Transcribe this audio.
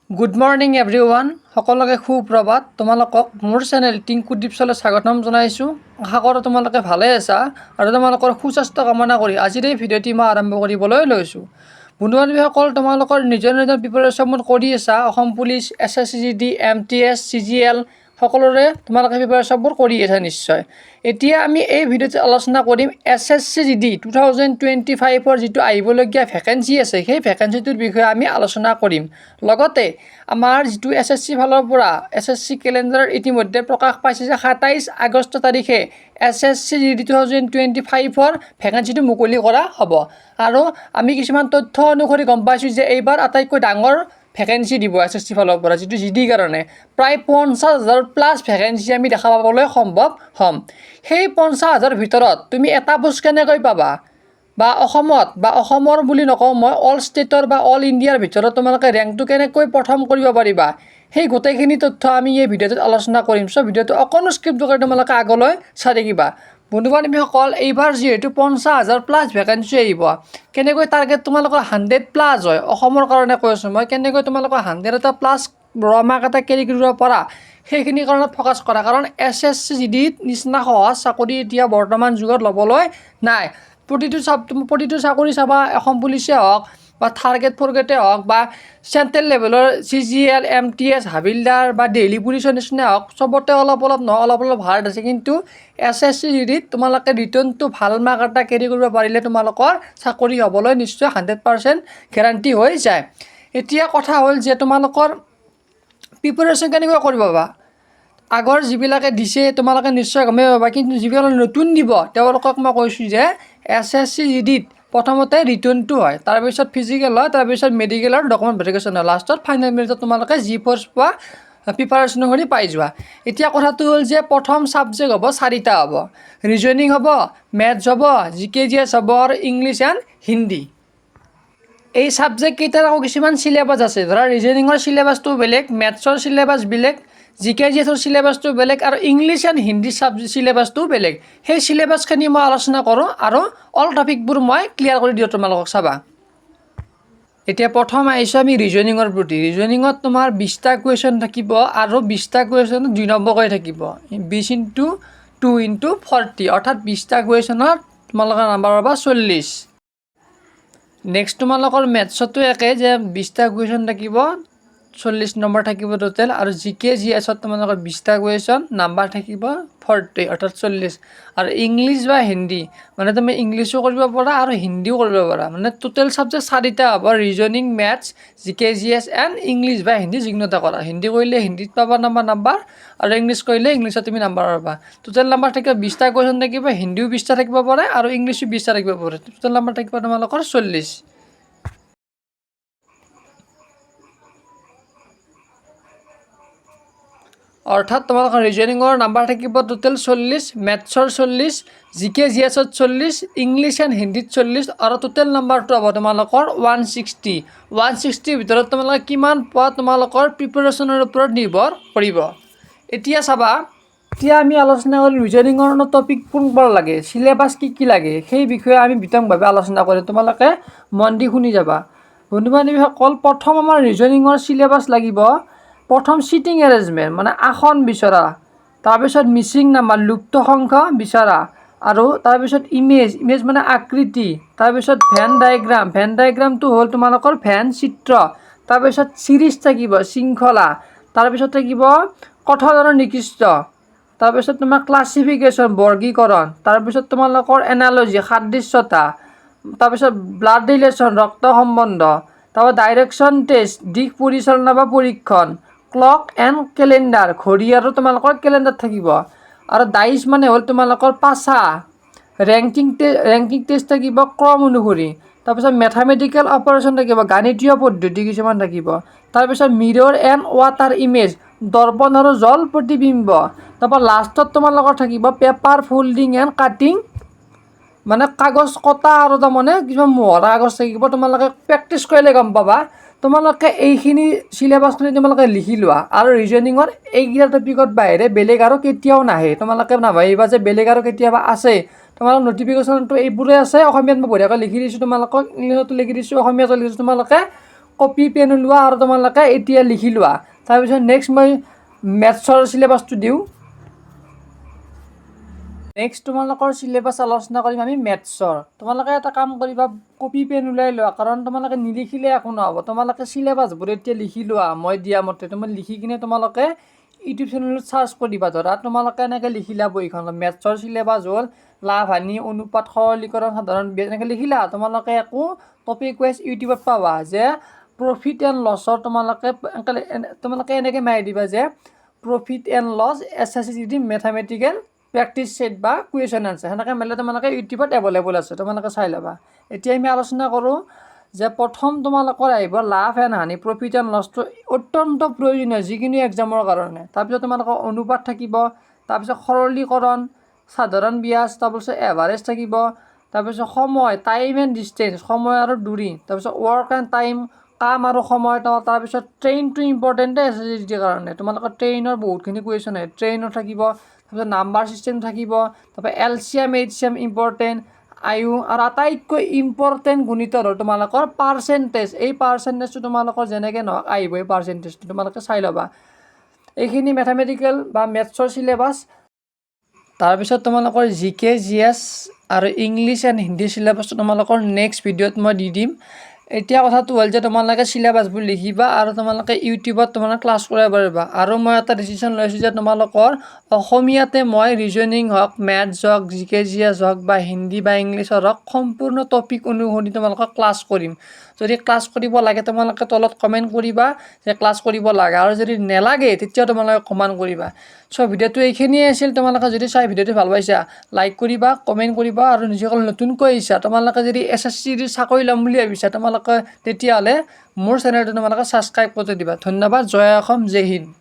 Good morning everyone সকলোকে সুপ্ৰভাত তোমালোকক মোৰ চেনেল টিংকু টিপছলৈ স্বাগতম জনাইছোঁ। আশা কৰোঁ তোমালোকে ভালে আছা আৰু তোমালোকৰ সুস্বাস্থ্য কামনা কৰি আজিৰ এই ভিডিঅ'টি মই আৰম্ভ কৰিবলৈ লৈছোঁ। বন্ধু বান্ধৱীসকল, তোমালোকৰ নিজৰ নিজৰ প্ৰিপাৰেশ্যন কৰি আছা। Assam police, SSCGD, MTS, CGL সকলোৰে তোমালোকে প্ৰিপাৰেশ্যনবোৰ কৰি আছা নিশ্চয়। এতিয়া আমি এই ভিডিঅ'ত আলোচনা কৰিম SSCGD 2025ৰ যিটো আহিবলগীয়া ভেকেঞ্চি আছে সেই ভেকেঞ্চিটোৰ বিষয়ে আমি আলোচনা কৰিম। লগতে আমাৰ যিটো SSC ফালৰ পৰা SSC কেলেণ্ডাৰ ইতিমধ্যে প্ৰকাশ পাইছে যে 27 আগষ্ট তাৰিখে SSCGD 2025ৰ ভেকেঞ্চিটো মুকলি কৰা হ'ব। আৰু আমি কিছুমান তথ্য অনুসৰি গম পাইছোঁ যে এইবাৰ আটাইতকৈ ডাঙৰ ভেকেঞ্চি দিব SSC ফালৰ পৰা, যিটো GD কাৰণে প্ৰায় 50,000 প্লাছ ভেকেঞ্চি আমি দেখা পাবলৈ সম্ভৱ হ'ম। সেই 50,000 ভিতৰত তুমি এটা পোষ্ট কেনেকৈ পাবা, বা অসমত বা অসমৰ বুলি নকওঁ মই, অল ষ্টেটৰ বা অল ইণ্ডিয়াৰ ভিতৰত তোমালোকে ৰেংকটো কেনেকৈ প্ৰথম কৰিব পাৰিবা, সেই গোটেইখিনি তথ্য আমি এই ভিডিঅ'টোত আলোচনা কৰিম। চ' ভিডিঅ'টো অকণো স্কিপ নকৰি তোমালোকে আগলৈ চাই থাকিবা। বন্ধু বান্ধৱীসকল, এইবাৰ যিহেতু 50,000 প্লাছ ভেকেঞ্চি আহিব, কেনেকৈ টাৰ্গেট তোমালোকৰ 100 প্লাছ হয় অসমৰ কাৰণে কৈছোঁ মই, কেনেকৈ তোমালোকৰ 100 এটা প্লাছ ৰমাক এটা কেৰি কৰিব পাৰা সেইখিনি কাৰণত ফ'কাছ কৰা। কাৰণ SSCGDত নিচিনা সহজ চাকৰি এতিয়া বৰ্তমান যুগত ল'বলৈ নাই। প্ৰতিটো চাকৰি চাবা, অসম পুলিচে হওক বা থাৰ্ড গ্ৰেড ফ'ৰ্থ গ্ৰেডে হওক বা চেণ্ট্ৰেল লেভেলৰ CGL, MTS, হাবিলদাৰ বা দিল্লী পুলিচৰ নিচিনা হওক, চবতে অলপ হাৰ্ড আছে। কিন্তু SSCGDত তোমালোকে ৰিটাৰ্ণটো ভাল মাৰ্ক এটা কেৰি কৰিব পাৰিলে তোমালোকৰ চাকৰি হ'বলৈ নিশ্চয় 100% গেৰাণ্টি হৈ যায়। এতিয়া কথা হ'ল যে তোমালোকৰ প্ৰিপাৰেশ্যন কেনেকৈ কৰিব পাবা। আগৰ যিবিলাকে দিছে তোমালোকে নিশ্চয় গমেই পাবা, কিন্তু যিবিলাক নতুন দিব তেওঁলোকক মই কৈছোঁ যে SSCGDত প্ৰথমতে ৰিটাৰ্ণটো হয়, তাৰপিছত ফিজিকেল হয়, তাৰপিছত মেডিকেলৰ ডকুমেণ্ট ভেৰিফিকেশ্যন হয়, লাষ্টত ফাইনেল মেৰিটত তোমালোকে G4 পোৱা প্ৰিপাৰেশ্যন কৰি পাই যোৱা। এতিয়া কথাটো হ'ল যে প্ৰথম ছাবজেক্ট হ'ব 4টা হ'ব, ৰিজনিং হ'ব, মেথছ হ'ব, GK GS হ'ব আৰু ইংলিছ এণ্ড হিন্দী। এই ছাবজেক্টকেইটাৰ আকৌ কিছুমান চিলেবাছ আছে। ধৰা ৰিজনিঙৰ চিলেবাছটো বেলেগ, মেথছৰ চিলেবাছ বেলেগ, GK GSৰ চিলেবাছটো বেলেগ আৰু ইংলিছ এণ্ড হিন্দী চিলেবাছটো বেলেগ। সেই চিলেবাছখিনি মই আলোচনা কৰোঁ আৰু অল টপিকবোৰ মই ক্লিয়াৰ কৰি দিওঁ তোমালোকক। চাবা, এতিয়া প্ৰথম আহিছোঁ আমি ৰিজনিঙৰ প্ৰতি। ৰিজনিঙত তোমাৰ 20টা কুৱেশ্যন থাকিব আৰু 20টা কুৱেশ্যন 2 নম্বৰকৈ থাকিব। 20x2x40 অৰ্থাৎ 20টা কুৱেশ্যনত তোমালোকৰ নাম্বাৰ পাবা 40। নেক্সট তোমালোকৰ মেথছতো একে, যে 20টা কুৱেশ্যন থাকিব, 40 নম্বৰ থাকিব টোটেল। আৰু GK GSত তোমালোকৰ 20টা কুৱেশ্যন, নাম্বাৰ থাকিব 40 অৰ্থাৎ 40। আৰু ইংলিছ বা হিন্দী মানে তুমি ইংলিছো কৰিব পাৰা আৰু হিন্দীও কৰিব পাৰা। মানে টোটেল ছাবজেক্ট 4টা হ'ব, reasoning, maths, GK GS and English বা হিন্দী যিকোনো এটা কৰা। হিন্দী কৰিলে হিন্দীত পাবা নাম্বাৰ আৰু ইংলিছ কৰিলে ইংলিছত তুমি নাম্বাৰ পাবা। টোটেল নাম্বাৰ থাকিব 20টা কুৱেশ্যন থাকিব, হিন্দীও 20টা থাকিব পাৰে আৰু ইংলিছো 20টা থাকিব পাৰে। টোটেল নাম্বাৰ থাকিব তোমালোকৰ 40। অৰ্থাৎ তোমালোকৰ ৰিজনিঙৰ নাম্বাৰ থাকিব টোটেল 40, মেথছৰ 40, GK GSত 40, ইংলিছ এণ্ড হিন্দীত 40 আৰু টোটেল নাম্বাৰটো হ'ব তোমালোকৰ 160। 160ৰ ভিতৰত তোমালোকে কিমান পোৱা তোমালোকৰ প্ৰিপাৰেশ্যনৰ ওপৰত নিৰ্ভৰ কৰিব। এতিয়া চাবা, এতিয়া আমি আলোচনা কৰিম ৰিজনিঙৰ টপিক কোনবোৰ লাগে, চিলেবাছ কি লাগে, সেই বিষয়ে আমি বিতংভাৱে আলোচনা কৰিম। তোমালোকে মন দি শুনি যাবা। বন্ধু বান্ধৱীসকল, প্ৰথম আমাৰ ৰিজনিঙৰ চিলেবাছ লাগিব। প্ৰথম চিটিং এৰেঞ্জমেণ্ট মানে আসন বিচৰা, তাৰপিছত মিচিং নাম্বাৰ লুপ্ত সংখ্যা বিচৰা, আৰু তাৰপিছত ইমেজ মানে আকৃতি, তাৰপিছত ভেন ডায়েগ্ৰামটো হ'ল তোমালোকৰ ভেন চিত্ৰ, তাৰপিছত চিৰিজ থাকিব শৃংখলা, তাৰপিছত থাকিব কঠোৰ আৰু নিকৃষ্ট, তাৰপিছত তোমাৰ ক্লাছিফিকেশ্যন বৰ্গীকৰণ, তাৰপিছত তোমালোকৰ এনালজি সাদৃশ্যতা, তাৰপিছত ব্লাড ৰিলেশ্যন ৰক্ত সম্বন্ধ, তাৰপৰা ডাইৰেকশ্যন টেষ্ট দিশ পৰিচালনা বা পৰীক্ষণ, ক্লক এণ্ড কেলেণ্ডাৰ ঘড়ী আৰু তোমালোকৰ কেলেণ্ডাৰ থাকিব, আৰু ডাইচ মানে হ'ল তোমালোকৰ পাছা, ৰেংকিং টেষ্ট থাকিব ক্ৰম অনুসৰি, তাৰপিছত মেথামেটিকেল অপাৰেশ্যন থাকিব, গাণিতীয় পদ্ধতি কিছুমান থাকিব, তাৰপিছত মিৰৰ এণ্ড ৱাটাৰ ইমেজ দৰ্পণ আৰু জল প্ৰতিবিম্ব, তাৰপৰা লাষ্টত তোমালোকৰ থাকিব পেপাৰ ফল্ডিং এণ্ড কাটিং মানে কাগজ কটা আৰু তাৰমানে কিছুমান মোহৰা কাগজ থাকিব। তোমালোকে প্ৰেক্টিছ কৰিলে গম পাবা। তোমালোকে এইখিনি চিলেবাছখিনি তোমালোকে লিখি লোৱা। আৰু ৰিজনিঙৰ এইকেইটা টপিকত বাহিৰে বেলেগ আৰু কেতিয়াও নাহে। তোমালোকে নাভাবিবা যে বেলেগ আৰু কেতিয়াবা আছে। তোমালোকৰ নটিফিকেশ্যনটো এইবোৰে আছে। অসমীয়াত মই বঢ়িয়াকৈ লিখি দিছোঁ, তোমালোকক ইংলিছতো লিখি দিছোঁ, অসমীয়াতো লিখি দিছোঁ। তোমালোকে কপি পেন লোৱা আৰু তোমালোকে এতিয়া লিখি লোৱা। তাৰপিছত নেক্সট মই মেথছৰ চিলেবাছটো দিওঁ। নেক্সট তোমালোকৰ চিলেবাছ আলোচনা কৰিম আমি মেথছৰ। তোমালোকে এটা কাম কৰিবা, কপি পেন ওলাই লোৱা, কাৰণ তোমালোকে নিলিখিলে একো নহ'ব। তোমালোকে চিলেবাছবোৰ এতিয়া লিখি লোৱা, মই দিয়া মতে তুমি লিখি কিনে তোমালোকে ইউটিউব চেনেলত চাৰ্চ কৰিবা। ধৰা তোমালোকে এনেকৈ লিখিলা বহিখনত, মেথছৰ চিলেবাছ হ'ল লাভ হানি অনুপাত সৰলীকৰণ সাধাৰণ ব্যাজ, এনেকৈ লিখিলা। তোমালোকে একো টপিক ৱাইজ ইউটিউবত পাবা যে প্ৰফিট এণ্ড লছৰ তোমালোকে এনেকৈ মাৰি দিবা যে profit and loss SSCD mathematical practice set বা কুৱেশ্যন এনচাৰ, সেনেকৈ মাৰিলে তোমালোকে ইউটিউবত এভেইলেবল আছে, তোমালোকে চাই ল'বা। এতিয়া আমি আলোচনা কৰোঁ যে প্ৰথম তোমালোকৰ আহিব লাভ এণ্ড হানি, প্ৰফিট এণ্ড লছটো অত্যন্ত প্ৰয়োজনীয় যিকোনো এক্সামৰ কাৰণে। তাৰপিছত তোমালোকৰ অনুপাত থাকিব, তাৰপিছত সৰলীকৰণ, সাধাৰণ ব্যাজ, তাৰপিছত এভাৰেজ থাকিব, তাৰপিছত সময়, টাইম এণ্ড ডিষ্টেঞ্চ, সময় আৰু দূৰী, তাৰপিছত ৱৰ্ক এণ্ড টাইম, কাম আৰু সময়, তাৰপিছত ট্ৰেইনটো ইম্পৰ্টেণ্টে SSCD কাৰণে। তোমালোকৰ ট্ৰেইনৰ বহুতখিনি কুৱেশ্যন আহে, ট্ৰেইনৰ থাকিব, তাৰপিছত নাম্বাৰ ছিষ্টেম থাকিব, তাৰপৰা LCM HCM ইম্পৰ্টেণ্ট, আয়ু, আৰু আটাইতকৈ ইম্পৰ্টেণ্ট গণিতৰ হ'ল তোমালোকৰ পাৰ্চেণ্টেজ। এই পাৰ্চেণ্টেজটো তোমালোকৰ যেনেকৈ নহওক আহিব, এই পাৰ্চেণ্টেজটো তোমালোকে চাই ল'বা। এইখিনি মেথামেটিকেল বা মেথছৰ চিলেবাছ। তাৰপিছত তোমালোকৰ GK GS আৰু ইংলিছ এণ্ড হিন্দী চিলেবাছটো তোমালোকৰ নেক্সট ভিডিঅ'ত মই দি দিম। এতিয়া কথাটো হ'ল যে তোমালোকে চিলেবাছবোৰ লিখিবা আৰু তোমালোকে ইউটিউবত তোমালোকে ক্লাছ কৰিব পাৰিবা। আৰু মই এটা ডিচিশ্যন লৈছোঁ যে তোমালোকৰ অসমীয়াতে মই ৰিজনিং হওক, মেথছ হওক, GK GS হওক বা হিন্দী বা ইংলিছৰ হওক সম্পূৰ্ণ টপিক অনুসৰি তোমালোকক ক্লাছ কৰিম। যদি ক্লাছ কৰিব লাগে তোমালোকে তলত কমেণ্ট কৰিবা যে ক্লাছ কৰিব লাগে, আৰু যদি নেলাগে তেতিয়াও তোমালোকে কমেণ্ট কৰিবা। চ' ভিডিঅ'টো এইখিনিয়ে আছিল। তোমালোকে যদি চাই ভিডিঅ'টো ভাল পাইছা লাইক কৰিবা, কমেণ্ট কৰিবা, আৰু যিসকল নতুনকৈ আহিছা তোমালোকে যদি SSCD চাকৰি ল'ম বুলি ভাবিছা তোমালোকে তেতিয়াহ'লে মোৰ চেনেলটো তোমালোকে ছাবস্ক্ৰাইব কৰি দিবা। ধন্যবাদ। জয় অসম, জয় হিন্দ।